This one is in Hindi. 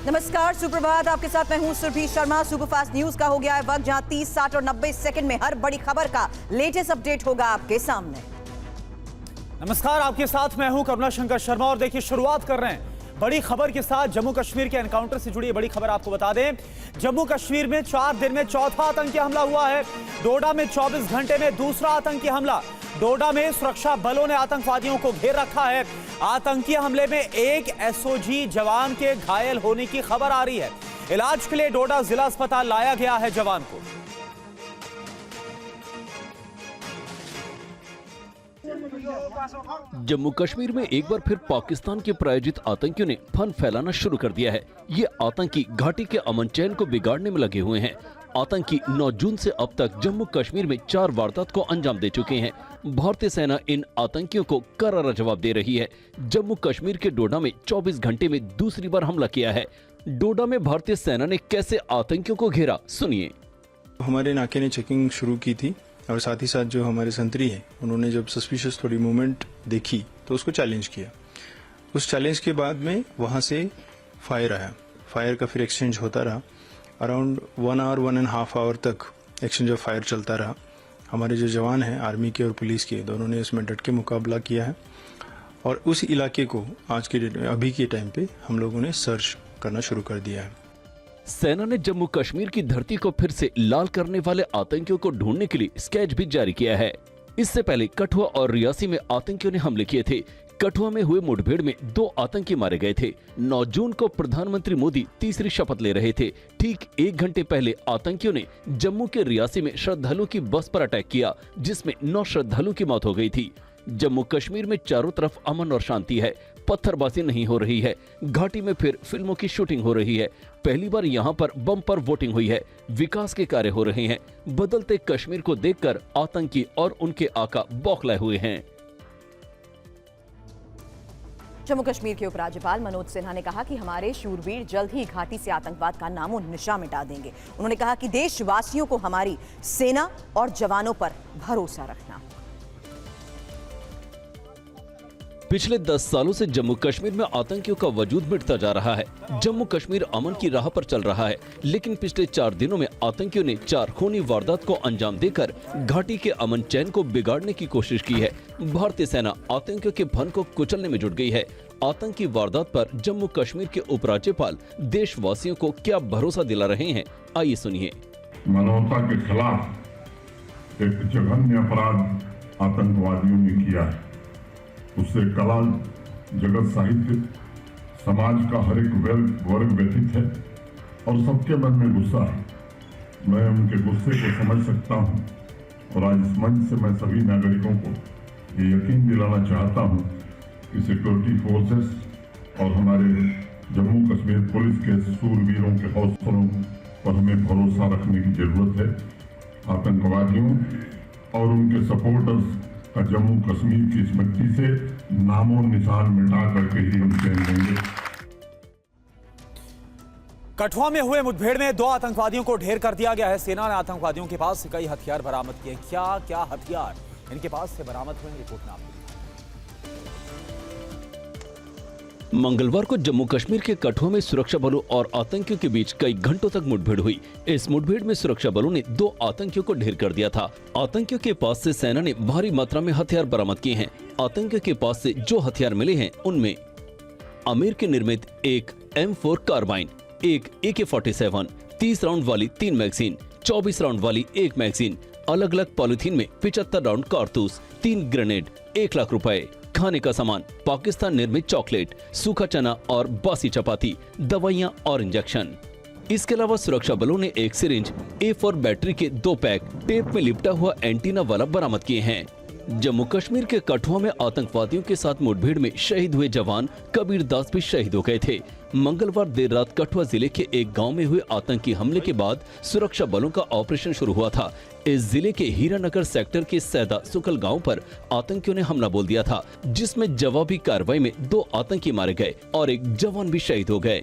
नमस्कार, सुप्रभात। आपके साथ मैं हूं सुरभि शर्मा। सुपरफास्ट न्यूज का हो गया है वक्त, जहां 30, 60 और 90 सेकंड में हर बड़ी खबर का लेटेस्ट अपडेट होगा आपके सामने। नमस्कार, आपके साथ मैं हूं करुणा शंकर शर्मा और देखिए शुरुआत कर रहे हैं बड़ी खबर के साथ। जम्मू कश्मीर के एनकाउंटर से जुड़ी बड़ी खबर आपको बता दें। जम्मू कश्मीर में 4 दिन में चौथा आतंकी हमला हुआ है। डोडा में 24 घंटे में दूसरा आतंकी हमला। डोडा में सुरक्षा बलों ने आतंकवादियों को घेर रखा है। आतंकी हमले में एक एसओजी जवान के घायल होने की खबर आ रही है। इलाज के लिए डोडा जिला अस्पताल लाया गया है जवान को। जम्मू कश्मीर में एक बार फिर पाकिस्तान के प्रायोजित आतंकियों ने फन फैलाना शुरू कर दिया है। ये आतंकी घाटी के अमन चैन को बिगाड़ने में लगे हुए हैं। आतंकी 9 जून से अब तक जम्मू कश्मीर में 4 वारदात को अंजाम दे चुके हैं। भारतीय सेना इन आतंकियों को करारा जवाब दे रही है। जम्मू कश्मीर के डोडा में 24 घंटे में दूसरी बार हमला किया है। डोडा में भारतीय सेना ने कैसे आतंकियों को घेरा, सुनिए। हमारे नाके ने चेकिंग शुरू की थी और साथ ही साथ जो हमारे संतरी है उन्होंने जब सस्पिशियस थोड़ी मूवमेंट देखी तो उसको चैलेंज किया। उस चैलेंज के बाद में वहां से फायर आया। फायर का फिर एक्सचेंज होता रहा। अराउंड 1 आवर 1.5 आवर तक एक्सचेंज ऑफ फायर चलता रहा। हमारे जो जवान हैं आर्मी के और पुलिस के, दोनों ने इसमें डट के मुकाबला किया है और उस इलाके को आज के अभी के टाइम पे हम लोगों ने सर्च करना शुरू कर दिया है। सेना ने जम्मू कश्मीर की धरती को फिर से लाल करने वाले आतंकियों को ढूंढने के लिए स्केच भी जारी किया है। इससे पहले कठुआ और रियासी में आतंकियों ने हमले किए थे। कठुआ में हुए मुठभेड़ में 2 आतंकी मारे गए थे। 9 जून को प्रधानमंत्री मोदी तीसरी शपथ ले रहे थे। ठीक 1 घंटे पहले आतंकियों ने जम्मू के रियासी में श्रद्धालुओं की बस पर अटैक किया, जिसमें 9 श्रद्धालुओं की मौत हो गई थी। जम्मू कश्मीर में चारों तरफ अमन और शांति है। पत्थरबाजी नहीं हो रही है। घाटी में फिर फिल्मों की शूटिंग हो रही है। पहली बार यहाँ पर बम पर वोटिंग हुई है। विकास के कार्य हो रहे हैं। बदलते कश्मीर को देखकर आतंकी और उनके आका बौखलाए हुए हैं। जम्मू कश्मीर के उपराज्यपाल मनोज सिन्हा ने कहा कि हमारे शूरवीर जल्द ही घाटी से आतंकवाद का नामो निशान मिटा देंगे। उन्होंने कहा कि देशवासियों को हमारी सेना और जवानों पर भरोसा रखना। पिछले 10 सालों से जम्मू कश्मीर में आतंकियों का वजूद मिटता जा रहा है। जम्मू कश्मीर अमन की राह पर चल रहा है, लेकिन पिछले 4 दिनों में आतंकियों ने 4 खूनी वारदात को अंजाम देकर घाटी के अमन चैन को बिगाड़ने की कोशिश की है। भारतीय सेना आतंकियों के फन को कुचलने में जुट गई है। आतंकी वारदात पर जम्मू कश्मीर के उपराज्यपाल देशवासियों को क्या भरोसा दिला रहे हैं, आइए सुनिए। मानवता के खिलाफ एक जघन्य अपराध आतंकवादियों ने किया है। उससे कला, जगत, साहित्य, समाज का हर एक वर्ग व्यथित है और सबके मन में गुस्सा है। मैं उनके गुस्से को समझ सकता हूं और आज इस मंच से मैं सभी नागरिकों को ये यकीन दिलाना चाहता हूं कि सिक्योरिटी फोर्सेस और हमारे जम्मू कश्मीर पुलिस के सूरवीरों के हौसलों पर हमें भरोसा रखने की जरूरत है। आतंकवादियों और उनके सपोर्टर्स का जम्मू कश्मीर की इस मिट्टी से नामो निशान मिटा करके ही हम चैन लेंगे। कठुआ में हुए मुठभेड़ में 2 आतंकवादियों को ढेर कर दिया गया है। सेना ने आतंकवादियों के पास से कई हथियार बरामद किए। क्या हथियार इनके पास से बरामद हुए, रिपोर्ट में आपको। मंगलवार को जम्मू कश्मीर के कठुआ में सुरक्षा बलों और आतंकियों के बीच कई घंटों तक मुठभेड़ हुई। इस मुठभेड़ में सुरक्षा बलों ने 2 आतंकियों को ढेर कर दिया था। आतंकियों के पास से सेना ने भारी मात्रा में हथियार बरामद किए हैं। आतंकियों के पास से जो हथियार मिले हैं उनमें अमेरिकी निर्मित एक M4 कार्बाइन, एक AK-47, 30 राउंड वाली 3 मैगजीन, 24 राउंड वाली 1 मैगजीन, अलग अलग पॉलिथीन में 75 राउंड कारतूस, 3 ग्रेनेड, 1 लाख रुपए, खाने का सामान, पाकिस्तान निर्मित चॉकलेट, सूखा चना और बासी चपाती, दवाइयां और इंजेक्शन। इसके अलावा सुरक्षा बलों ने एक सिरिंज, A4 बैटरी के 2 पैक, टेप में लिपटा हुआ एंटीना वाला बरामद किए हैं। जम्मू कश्मीर के कठुआ में आतंकवादियों के साथ मुठभेड़ में शहीद हुए जवान कबीर दास भी शहीद हो गए थे। मंगलवार देर रात कठुआ जिले के एक गांव में हुए आतंकी हमले के बाद सुरक्षा बलों का ऑपरेशन शुरू हुआ था। इस जिले के हीरानगर सेक्टर के सैदा सुकल गांव पर आतंकियों ने हमला बोल दिया था, जिसमें जवाबी कार्रवाई में 2 आतंकी मारे गए और एक जवान भी शहीद हो गए।